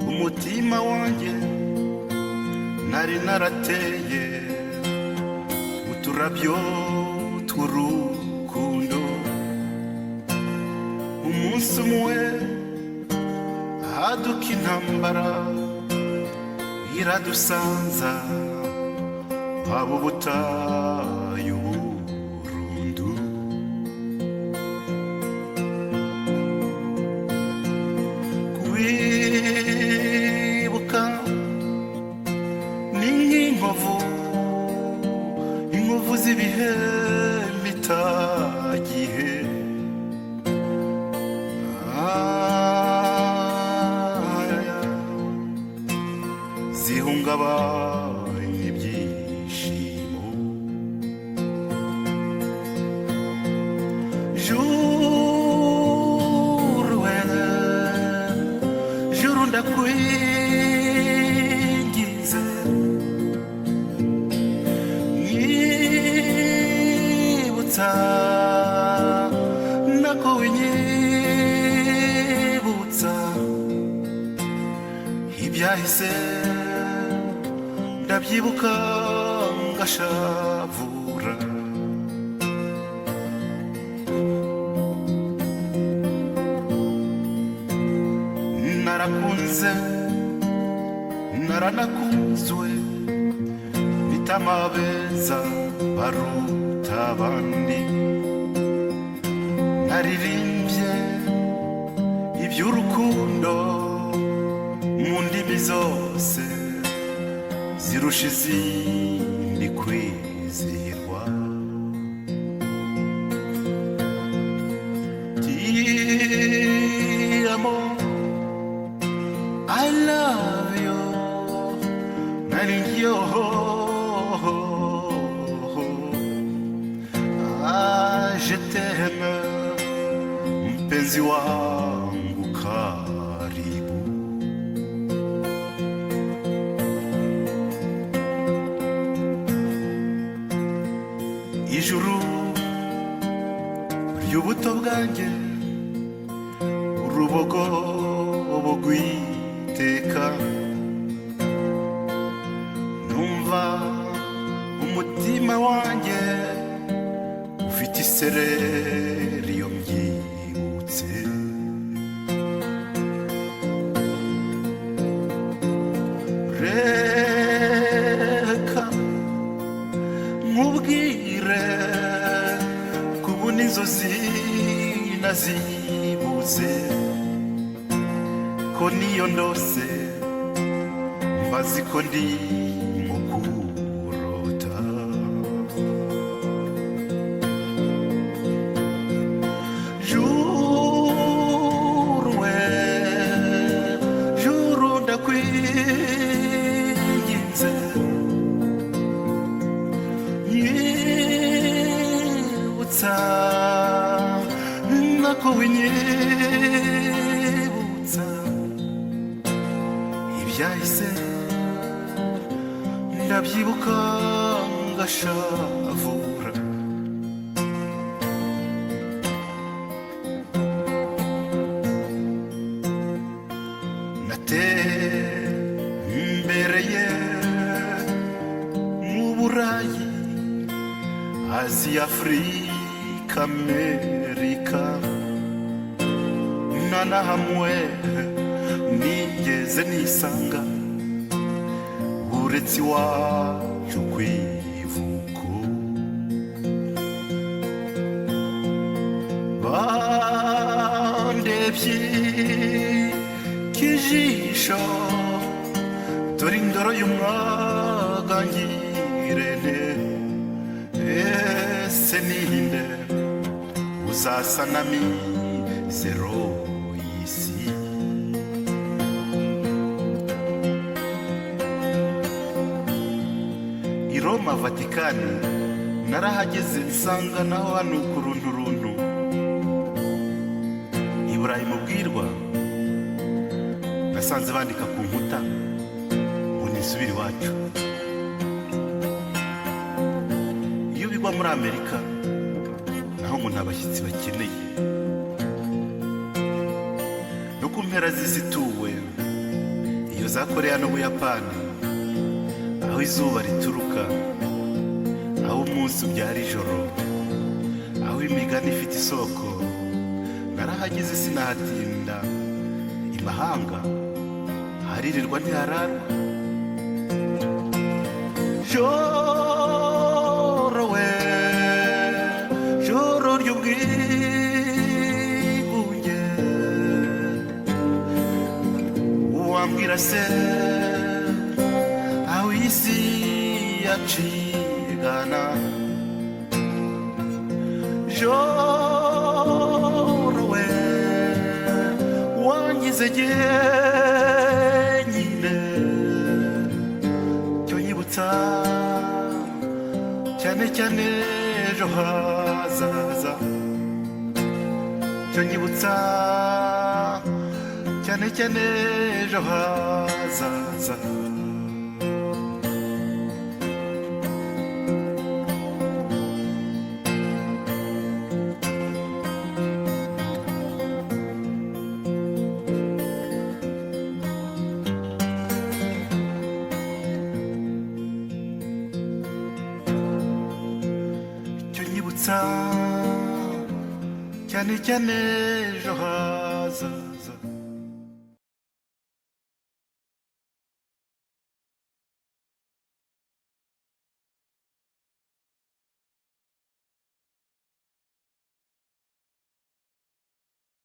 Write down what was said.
umutima wanjye nari narateye uturabyo tw'urukundo. Umunsi umwe haduka intambara iradusanza, haba ubutayu burundu. Kwibuka ni nk'inkovu, inkovu z'ibihe bitagihe. Zihungabanya ibyishimo. Juru juru ndakwinginze, nyibutsa nako winyibutsa ibyahise. Ndabyibuka ngashavura. Narakunze naranakunzwe, bitama beza baruta abandi. Naririmbye iby'urukundo mu ndimi zose zirusha izindi kwizihirwa. Ti amo, I love you, naringiyo. Je t'aime, mpenzi wangu karibu. Ijuru ry'ubuto bwanjye, urubogobo rw'iteka. Numva umutima wanjye ufite isereri iyo mbyibutse. Reka nkubwire kubona inzozi nazibuze, ko niyo ndose mbazi ko ndi mu kurota. Juru juru ndakwinginze, nyibutsa nako winyibutsa ibyahise. Ndabyibuka ngashavura. Natembereye mu Burayi, Aziya, Afrika, Amerika. Nta na hamwe nigeze nisanga uretse iwacu kw'ivuko. Bandebye kijisho, dore indoro y'umwaga ngirente. Ese ninde uzasa na mizero y'isi? I Roma, Vatikani narahageze nsanga naho hano ku runturuntu. I Burayi mu Bwirwa nasanze bandika ku nkuta ngo nisubire iwacu. Iyo bigwa muri Amerika naho ngo nta bashyitsi bakeneye. No ku mpera z'isi tuwe iyo za Korea n'Ubuyapani, aho izuba rituruka, aho umunsi ubyara ijoro, aho imigani ifite isoko, narahageze sinahatinda. Imahanga haririrwa ntihararwa. Joro we, joro ry'ubwigunge, wambwira se aho isi yacigana. Joro we, wangize jyenyine, cyo nyibutsa cyane cyane ejo hazaza, cyo nyibutsa cyane cyane ejo hazaza. Cyo nyibutsa cyane cyane ejo hazaza.